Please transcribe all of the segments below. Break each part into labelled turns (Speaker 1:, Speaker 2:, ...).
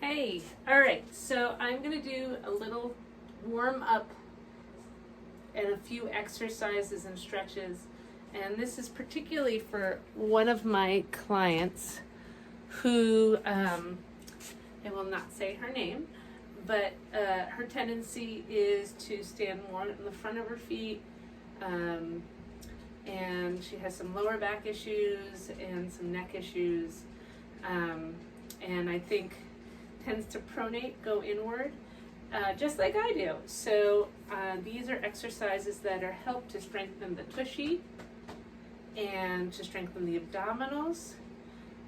Speaker 1: Hey, all right, so I'm going to do a little warm up and a few exercises and stretches. And this is particularly for one of my clients who, I will not say her name, but her tendency is to stand more in the front of her feet. And she has some lower back issues and some neck issues. And I think tends to pronate, go inward, just like I do. So these are exercises that are help to strengthen the tushy and to strengthen the abdominals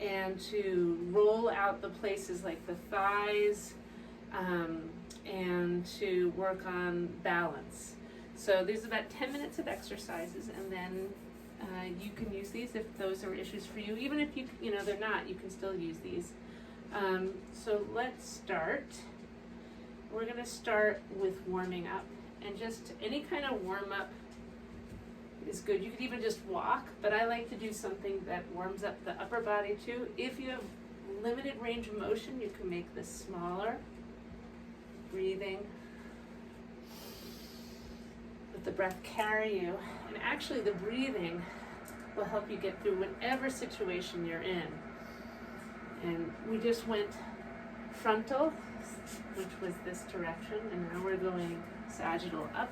Speaker 1: and to roll out the places like the thighs and to work on balance. So there's about 10 minutes of exercises, and then you can use these if those are issues for you. Even if they're not, you can still use these. So let's start. We're going to start with warming up, and just any kind of warm up is good. You could even just walk, but I like to do something that warms up the upper body too. If you have limited range of motion, you can make this smaller. Breathing. Let the breath carry you, and actually the breathing will help you get through whatever situation you're in. And we just went frontal, which was this direction, and now we're going sagittal up,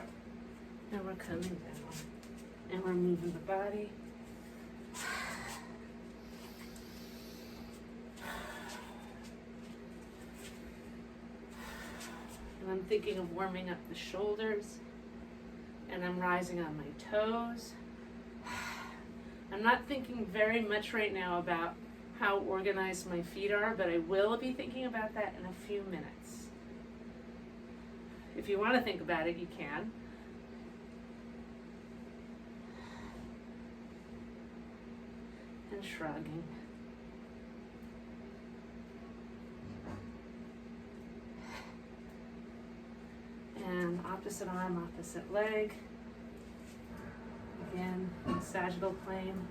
Speaker 1: and we're coming down, and we're moving the body. And I'm thinking of warming up the shoulders, and I'm rising on my toes. I'm not thinking very much right now about how organized my feet are, but I will be thinking about that in a few minutes. If you want to think about it, you can. And shrugging. And opposite arm, opposite leg. Again, in the sagittal plane.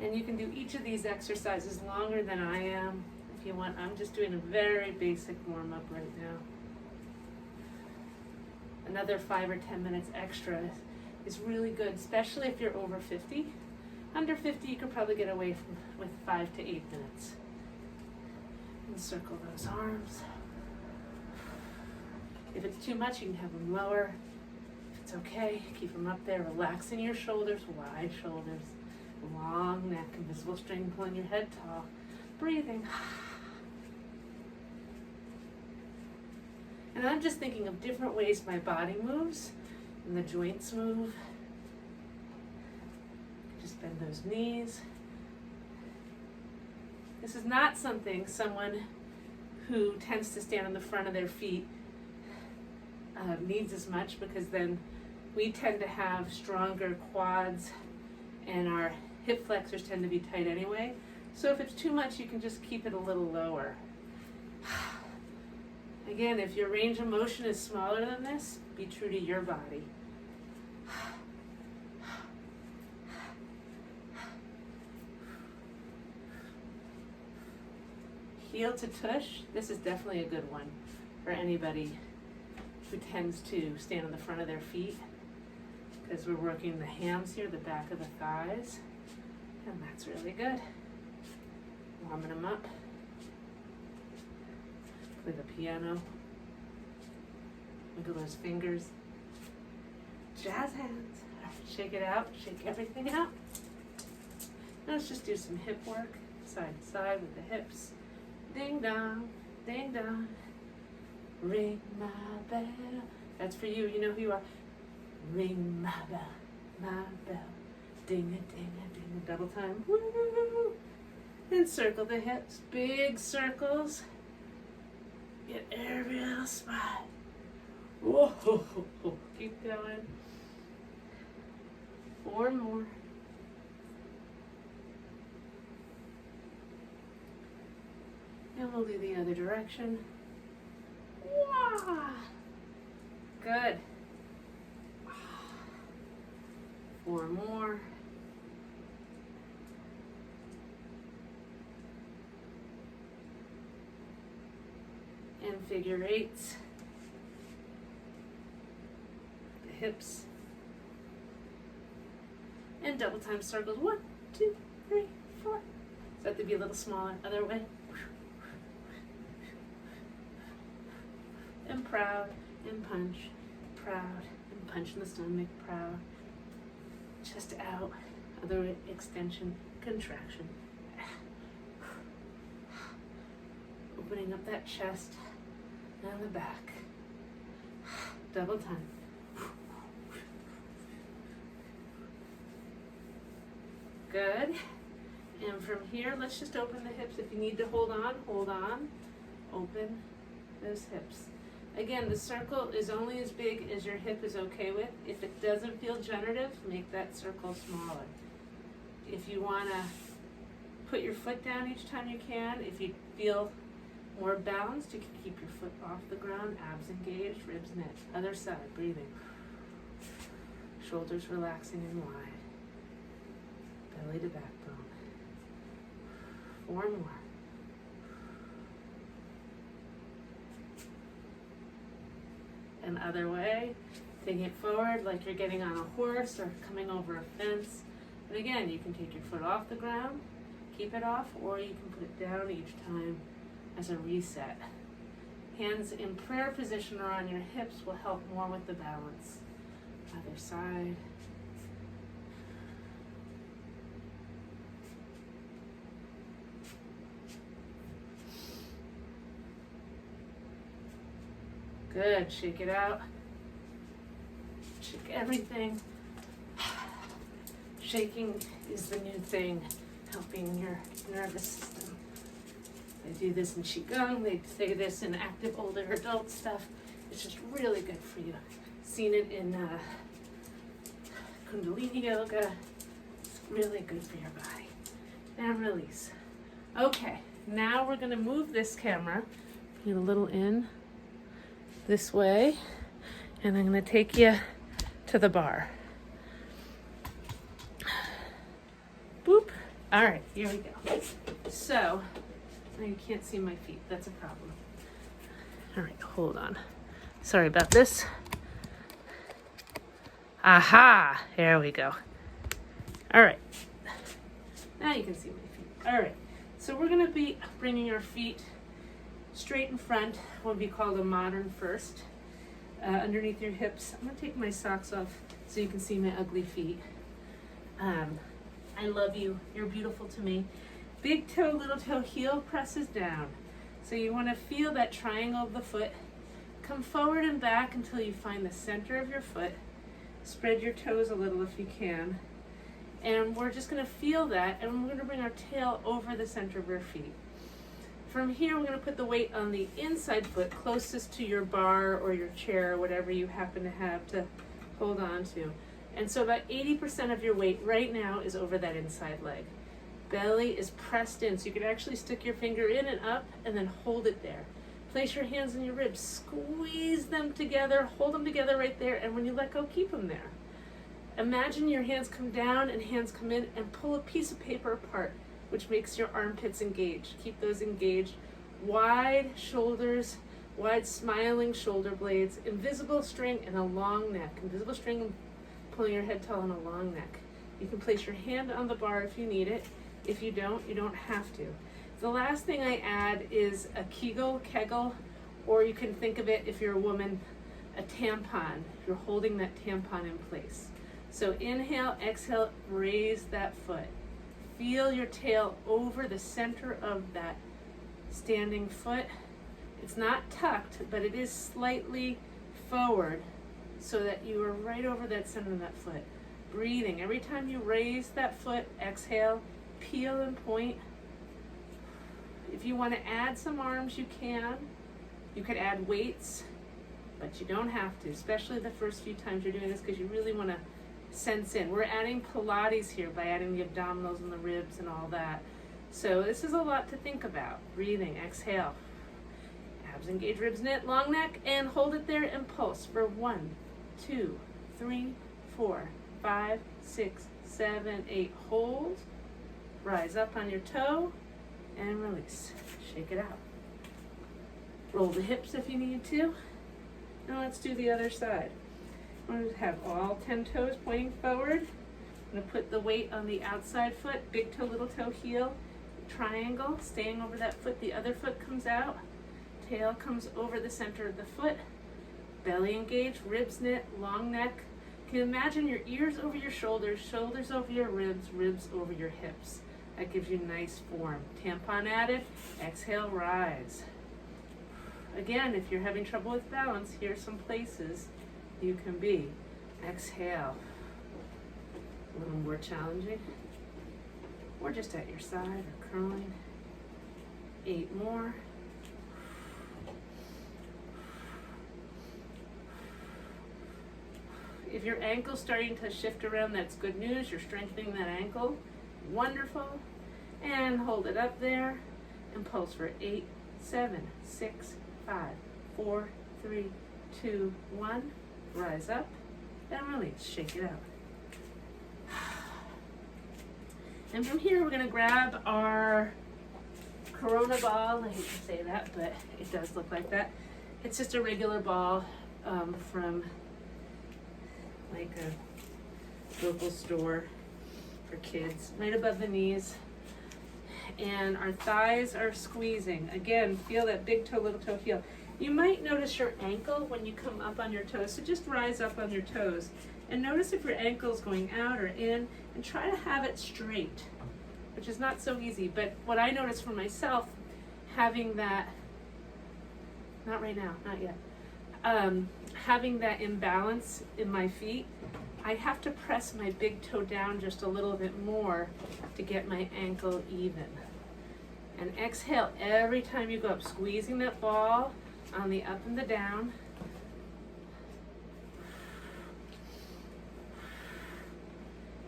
Speaker 1: And you can do each of these exercises longer than I am if you want. I'm just doing a very basic warm-up right now. Another 5 or 10 minutes extra is really good, especially if you're over 50. Under 50, you could probably get away with 5 to 8 minutes. And circle those arms. If it's too much, you can have them lower. If it's okay, keep them up there. Relaxing your shoulders, wide shoulders. Long neck, invisible string pulling your head tall. Breathing. And I'm just thinking of different ways my body moves and the joints move. Just bend those knees. This is not something someone who tends to stand on the front of their feet needs as much, because then we tend to have stronger quads and our hip flexors tend to be tight anyway. So if it's too much, you can just keep it a little lower. Again, if your range of motion is smaller than this, be true to your body. Heel to tush, this is definitely a good one for anybody who tends to stand on the front of their feet, because we're working the hams here, the back of the thighs, and that's really good. Warming them up. Play the piano. Wiggle those fingers. Jazz hands. Shake it out, shake everything out. Now let's just do some hip work, side to side with the hips. Ding dong, ding dong. Ring my bell. That's for you, you know who you are. Ring my bell, ding a ding a ding a, double time. Woo! And circle the hips, big circles. Get every little spot. Whoa! Keep going. 4 more. And we'll do the other direction. Wow! Good. 4 more. And figure eights. The hips. And double time circles. 1, 2, 3, 4. So that to be a little smaller. Other way. And proud. And punch. Proud. And punch in the stomach. Proud. Chest out. Other way. Extension. Contraction. Opening up that chest. And the back. Double time. Good. And from here, let's just open the hips. If you need to hold on, hold on. Open those hips. Again, the circle is only as big as your hip is okay with. If it doesn't feel generative, make that circle smaller. If you want to put your foot down each time you can, if you feel more balanced, you can keep your foot off the ground, abs engaged, ribs knit. Other side, breathing. Shoulders relaxing and wide. Belly to backbone. 4 more. And other way, taking it forward like you're getting on a horse or coming over a fence. And again, you can take your foot off the ground, keep it off, or you can put it down each time as a reset. Hands in prayer position or on your hips will help more with the balance. Other side. Good, shake it out. Shake everything. Shaking is the new thing, helping your nervous system. They do this in Qigong, they say this in active older adult stuff. It's just really good for you. Seen it in Kundalini yoga. It's really good for your body. And release. Okay, now we're gonna move this camera, get a little in this way, and I'm going to take you to the bar. Boop. All right, here we go. So, now you can't see my feet. That's a problem. All right, hold on. Sorry about this. Aha, there we go. All right, now you can see my feet. All right, so we're going to be bringing our feet straight in front, what would be called a modern first, underneath your hips. I'm going to take my socks off so you can see my ugly feet. I love you. You're beautiful to me. Big toe, little toe, heel presses down. So you want to feel that triangle of the foot. Come forward and back until you find the center of your foot. Spread your toes a little if you can. And we're just going to feel that, and we're going to bring our tail over the center of our feet. From here, we're going to put the weight on the inside foot closest to your bar or your chair, or whatever you happen to have to hold on to. And so about 80% of your weight right now is over that inside leg. Belly is pressed in, so you can actually stick your finger in and up and then hold it there. Place your hands on your ribs, squeeze them together, hold them together right there, and when you let go, keep them there. Imagine your hands come down and hands come in, and pull a piece of paper apart, which makes your armpits engaged. Keep those engaged. Wide shoulders, wide smiling shoulder blades, invisible string and a long neck. Invisible string pulling your head tall and a long neck. You can place your hand on the bar if you need it. If you don't have to. The last thing I add is a Kegel, or you can think of it, if you're a woman, a tampon. You're holding that tampon in place. So inhale, exhale, raise that foot. Feel your tail over the center of that standing foot. It's not tucked, but it is slightly forward so that you are right over that center of that foot. Breathing. Every time you raise that foot, exhale, peel and point. If you want to add some arms, you can. You could add weights, but you don't have to, especially the first few times you're doing this, because you really want to sense in. We're adding Pilates here by adding the abdominals and the ribs and all that. So this is a lot to think about. Breathing, exhale. Abs engage, ribs knit, long neck, and hold it there and pulse for 1, 2, 3, 4, 5. 5, 6, 7, 8. Hold. Rise up on your toe and release. Shake it out. Roll the hips if you need to. Now let's do the other side. I'm going to have all 10 toes pointing forward. I'm going to put the weight on the outside foot, big toe, little toe, heel, triangle, staying over that foot. The other foot comes out. Tail comes over the center of the foot. Belly engaged, ribs knit, long neck. Can you imagine your ears over your shoulders, shoulders over your ribs, ribs over your hips? That gives you nice form. Tampon added. Exhale, rise. Again, if you're having trouble with balance, here's some places you can be. Exhale. A little more challenging. Or just at your side or curling. 8 more. If your ankle's starting to shift around, that's good news. You're strengthening that ankle. Wonderful. And hold it up there and pulse for 8, 7, 6, 5, 4, 3, 2, 1. Rise up and release. Shake it out. And from here, we're going to grab our Corona ball. I hate to say that, but it does look like that. It's just a regular ball from like a local store for kids, right above the knees. And our thighs are squeezing. Again, feel that big toe, little toe, heel. You might notice your ankle when you come up on your toes, so just rise up on your toes. And notice if your ankle's going out or in, and try to have it straight, which is not so easy. But what I noticed for myself, having that, not right now, not yet, having that imbalance in my feet, I have to press my big toe down just a little bit more to get my ankle even. And exhale every time you go up, squeezing that ball on the up and the down.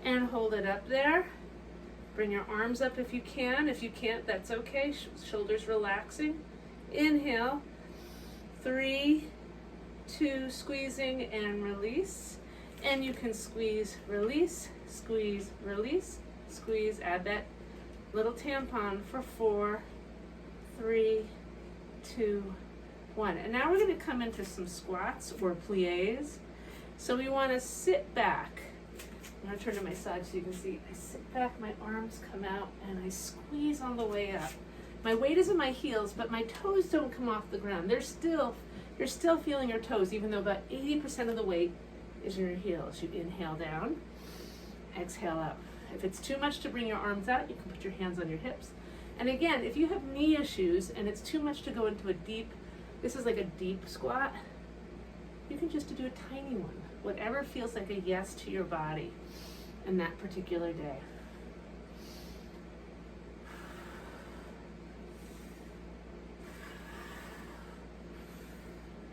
Speaker 1: And hold it up there. Bring your arms up if you can. If you can't, that's okay. Shoulders relaxing. Inhale. 3, 2, squeezing and release. And you can squeeze, release, squeeze, release, squeeze. Add that little tampon for 4, 3, 2, 1. And now we're going to come into some squats or plies. So we want to sit back. I'm going to turn to my side so you can see. I sit back, my arms come out, and I squeeze on the way up. My weight is in my heels, but my toes don't come off the ground. You're still feeling your toes, even though about 80% of the weight is in your heels. You inhale down, exhale up. If it's too much to bring your arms out, you can put your hands on your hips. And again, if you have knee issues and it's too much to go into a deep, this is like a deep squat, you can just do a tiny one. Whatever feels like a yes to your body in that particular day.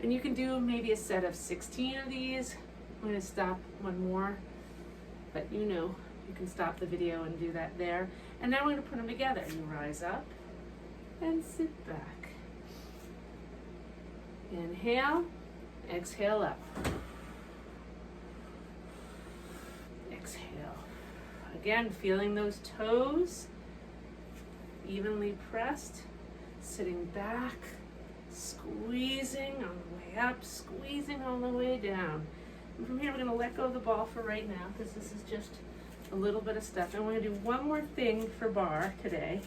Speaker 1: And you can do maybe a set of 16 of these. I'm going to stop one more, but you can stop the video and do that there. And now we're going to put them together. You rise up and sit back. Inhale, exhale up. Exhale. Again, feeling those toes evenly pressed, sitting back, squeezing on the way up, squeezing on the way down. And from here, we're going to let go of the ball for right now because this is just a little bit of stuff. And we're going to do one more thing for bar today.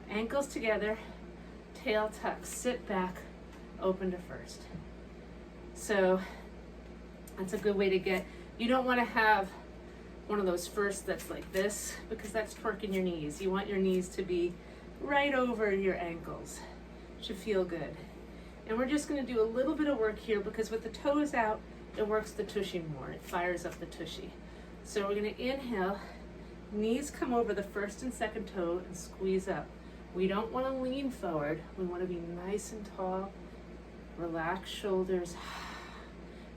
Speaker 1: Ankles together, tail tuck, sit back, open to first. So that's a good way to get, you don't want to have one of those firsts that's like this because that's twerking your knees. You want your knees to be right over your ankles. Should feel good. And we're just going to do a little bit of work here because with the toes out, it works the tushy more. It fires up the tushy. So we're going to inhale, knees come over the first and second toe and squeeze up. We don't want to lean forward. We want to be nice and tall. Relax shoulders.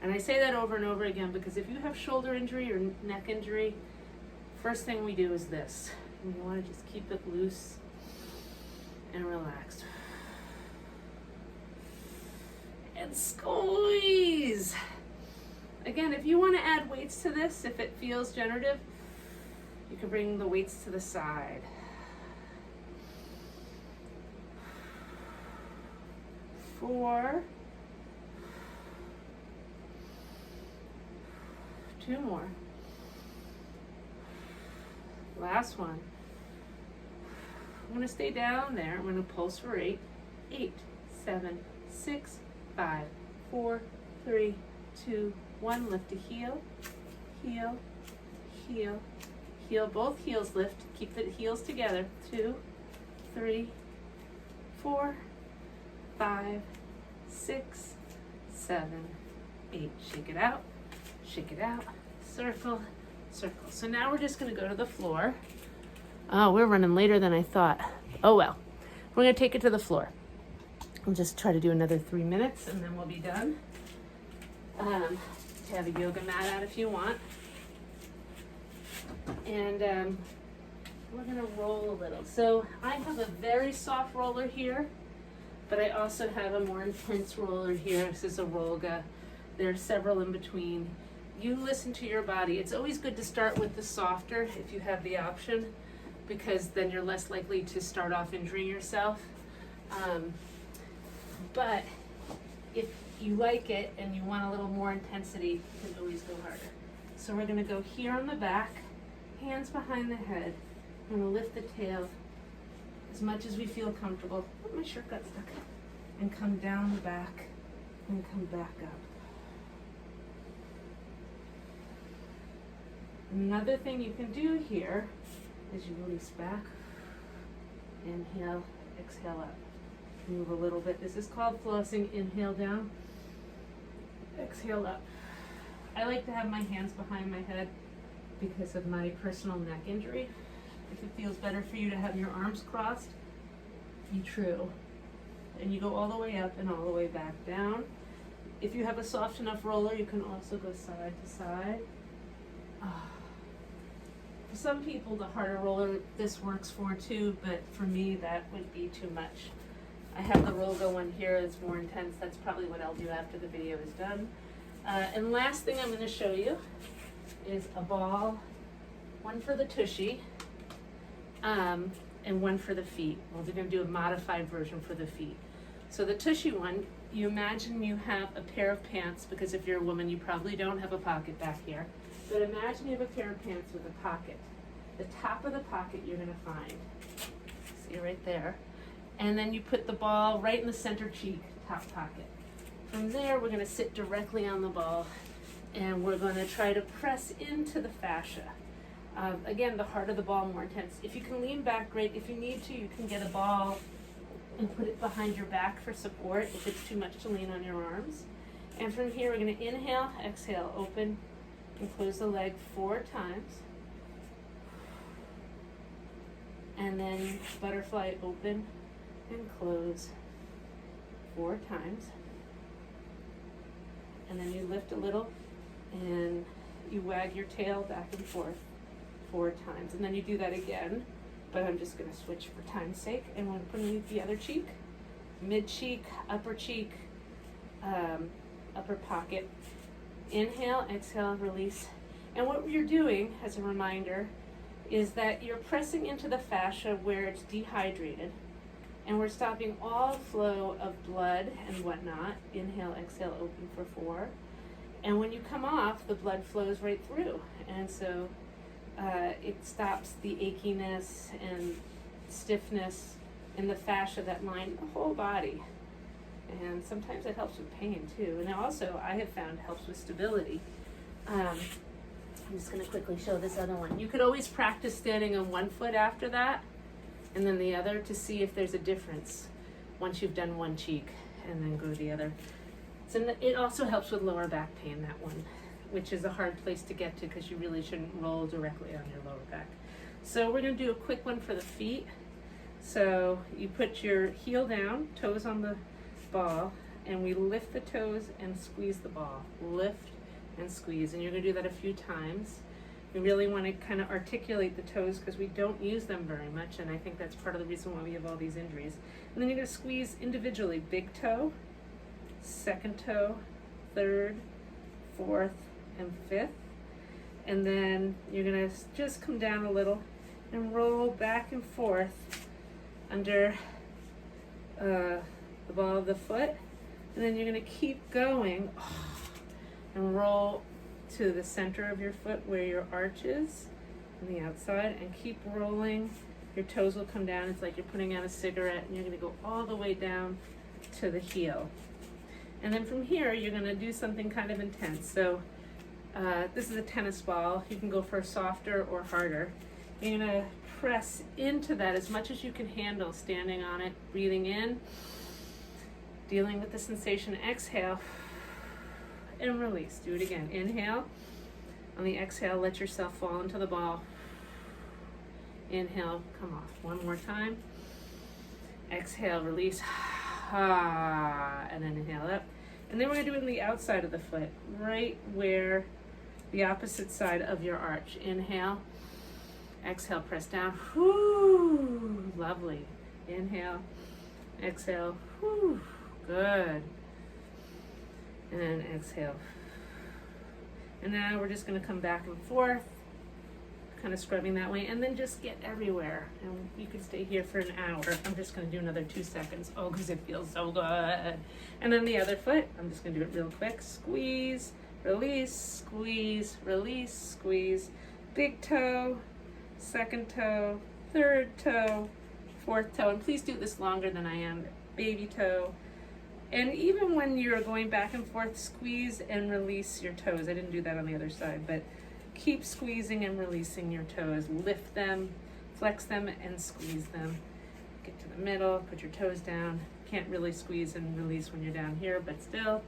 Speaker 1: And I say that over and over again because if you have shoulder injury or neck injury, first thing we do is this. And you want to just keep it loose and relaxed. And squeeze. Again, if you want to add weights to this, if it feels generative, you can bring the weights to the side. 4. 2 more. Last one. I'm going to stay down there. I'm going to pulse for 8. 8, 7, 6, 5, 4, 3, 2, 1. Lift a heel, heel, heel, heel. Both heels lift. Keep the heels together. 2, 3, 4, 5, 6, 7, 8. Shake it out, shake it out. Circle, circle. So now we're just going to go to the floor. Oh, we're running later than I thought. Oh well. We're going to take it to the floor. We'll just try to do another 3 minutes and then we'll be done. Have a yoga mat out if you want. And we're going to roll a little. So I have a very soft roller here, but I also have a more intense roller here. This is a Rolga. There are several in between. You listen to your body. It's always good to start with the softer if you have the option, because then you're less likely to start off injuring yourself. But if you like it and you want a little more intensity, you can always go harder. So we're gonna go here on the back, hands behind the head. I'm gonna lift the tail as much as we feel comfortable. Oh, my shirt got stuck. And come down the back and come back up. Another thing you can do here is you release back, inhale, exhale up. Move a little bit. This is called flossing. Inhale down, exhale up. I like to have my hands behind my head because of my personal neck injury. If it feels better for you to have your arms crossed, you true. And you go all the way up and all the way back down. If you have a soft enough roller, you can also go side to side. For some people, the harder roller this works for too, but for me, that would be too much. I have the Rolga one here. It's more intense. That's probably what I'll do after the video is done. And last thing I'm going to show you is a ball, one for the tushy, and one for the feet. Well, we're going to do a modified version for the feet. So the tushy one, you imagine you have a pair of pants, because if you're a woman, you probably don't have a pocket back here. But imagine you have a pair of pants with a pocket. The top of the pocket you're going to find. See right there. And then you put the ball right in the center cheek, top pocket. From there, we're going to sit directly on the ball, and we're going to try to press into the fascia. Again, the harder the ball, more intense. If you can lean back, great. If you need to, you can get a ball and put it behind your back for support if it's too much to lean on your arms. And from here, we're going to inhale, exhale, open, and close the leg 4 times. And then butterfly, open and close 4 times. And then you lift a little and you wag your tail back and forth 4 times. And then you do that again, but I'm just going to switch for time's sake. And we're going to put the other cheek, mid cheek, upper pocket. Inhale, exhale, release. And what you're doing, as a reminder, is that you're pressing into the fascia where it's dehydrated, and we're stopping all flow of blood and whatnot. Inhale, exhale, open for 4. And when you come off, the blood flows right through. And so it stops the achiness and stiffness in the fascia that line the whole body. And sometimes it helps with pain too. And also, I have found, helps with stability. I'm just going to quickly show this other one. You could always practice standing on one foot after that, and then the other, to see if there's a difference once you've done one cheek, and then go to the other. So it also helps with lower back pain, that one, which is a hard place to get to because you really shouldn't roll directly on your lower back. So we're going to do a quick one for the feet. So you put your heel down, toes on the ball, and we lift the toes and squeeze the ball. Lift and squeeze, and you're going to do that a few times. We really want to kind of articulate the toes because we don't use them very much, and I think that's part of the reason why we have all these injuries. And then you're going to squeeze individually, big toe, second toe, third, fourth, and 5th. And then you're gonna just come down a little and roll back and forth under the ball of the foot. And then you're gonna keep going and roll to the center of your foot where your arch is on the outside, and keep rolling. Your toes will come down. It's like you're putting out a cigarette, and you're gonna go all the way down to the heel. And then from here, you're gonna do something kind of intense. So this is a tennis ball. You can go for softer or harder. You're gonna press into that as much as you can handle, standing on it, breathing in, dealing with the sensation. Exhale and release. Do it again. Inhale. On the exhale, let yourself fall into the ball. Inhale, come off. One more time. Exhale, release. And then inhale up. And then we're gonna do it on the outside of the foot, right where the opposite side of your arch. Inhale. Exhale, press down. Whoo, lovely. Inhale. Exhale. Whoo, good. And then exhale. And now we're just gonna come back and forth, kind of scrubbing that way, and then just get everywhere. And you could stay here for an hour. I'm just gonna do another 2 seconds. Oh, because it feels so good. And then the other foot, I'm just gonna do it real quick. Squeeze, release, squeeze, release, squeeze. Big toe, second toe, third toe, fourth toe. And please do this longer than I am. Baby toe. And even when you're going back and forth, squeeze and release your toes. I didn't do that on the other side, but keep squeezing and releasing your toes. Lift them, flex them, and squeeze them. Get to the middle, put your toes down. Can't really squeeze and release when you're down here, but still.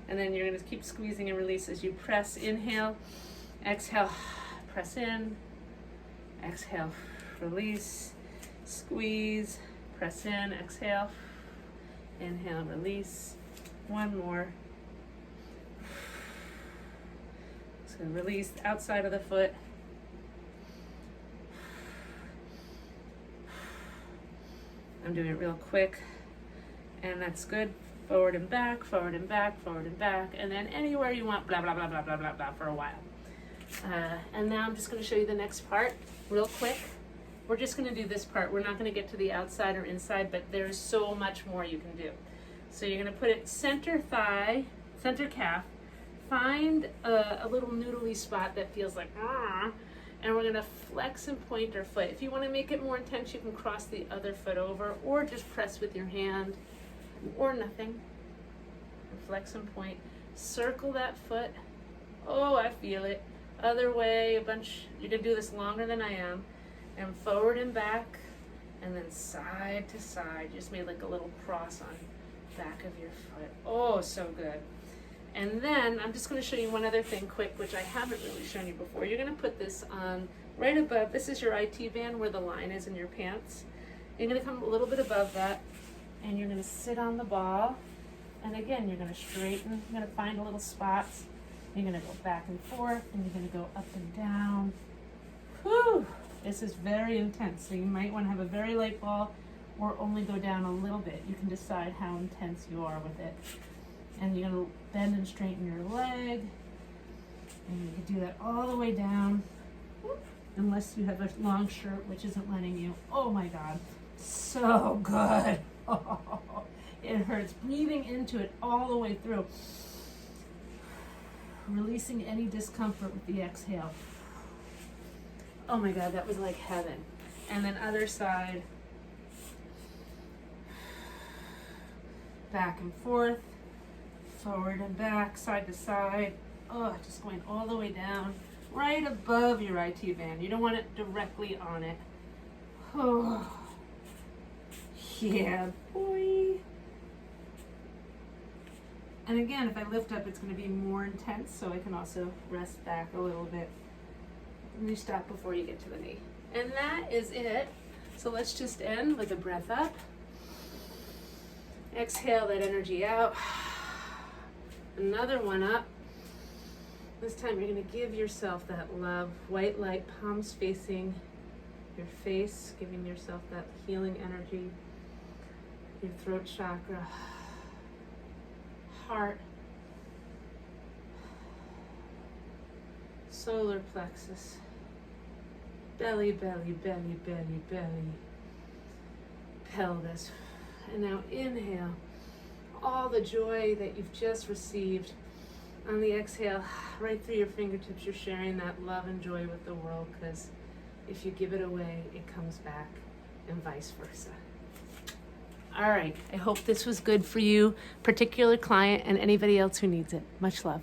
Speaker 1: And then you're gonna keep squeezing and release as you press. Inhale, exhale, press in, exhale, release, squeeze, press in, exhale, inhale, release. One more. So release the outside of the foot. I'm doing it real quick, and that's good. Forward and back, forward and back, forward and back, and then anywhere you want, blah, blah, blah, blah, blah, blah, blah, for a while. And now I'm just gonna show you the next part real quick. We're just gonna do this part. We're not gonna get to the outside or inside, but there's so much more you can do. So you're gonna put it center thigh, center calf, find a little noodly spot that feels like, and we're gonna flex and point our foot. If you wanna make it more intense, you can cross the other foot over, or just press with your hand, or nothing. And flex and point. Circle that foot. Oh, I feel it. Other way, a bunch. You're gonna do this longer than I am. And forward and back, and then side to side. Just made like a little cross on the back of your foot. Oh, so good. And then I'm just going to show you one other thing quick, which I haven't really shown you before. You're going to put this on right above. This is your IT band where the line is in your pants. You're going to come a little bit above that, and you're going to sit on the ball. And again, you're going to straighten. You're going to find a little spots. You're going to go back and forth, and you're going to go up and down. Whew! This is very intense, so you might want to have a very light ball or only go down a little bit. You can decide how intense you are with it. And you're going to bend and straighten your leg. And you can do that all the way down, unless you have a long shirt, which isn't letting you. Oh my God, so good. It hurts. Breathing into it all the way through. Releasing any discomfort with the exhale. Oh my God, that was like heaven. And then other side. Back and forth. Forward and back, side to side. Oh, just going all the way down, right above your IT band. You don't want it directly on it. Oh, yeah, boy. And again, if I lift up, it's going to be more intense, so I can also rest back a little bit. And you stop before you get to the knee. And that is it. So let's just end with a breath up. Exhale that energy out. Another one up. This time you're going to give yourself that love. White light, palms facing your face, giving yourself that healing energy. Your throat chakra, heart, solar plexus, belly, belly, belly, belly, belly, pelvis. And now inhale all the joy that you've just received. On the exhale, right through your fingertips, you're sharing that love and joy with the world, because if you give it away, it comes back, and vice versa. All right, I hope this was good for you, particular client, and anybody else who needs it. Much love.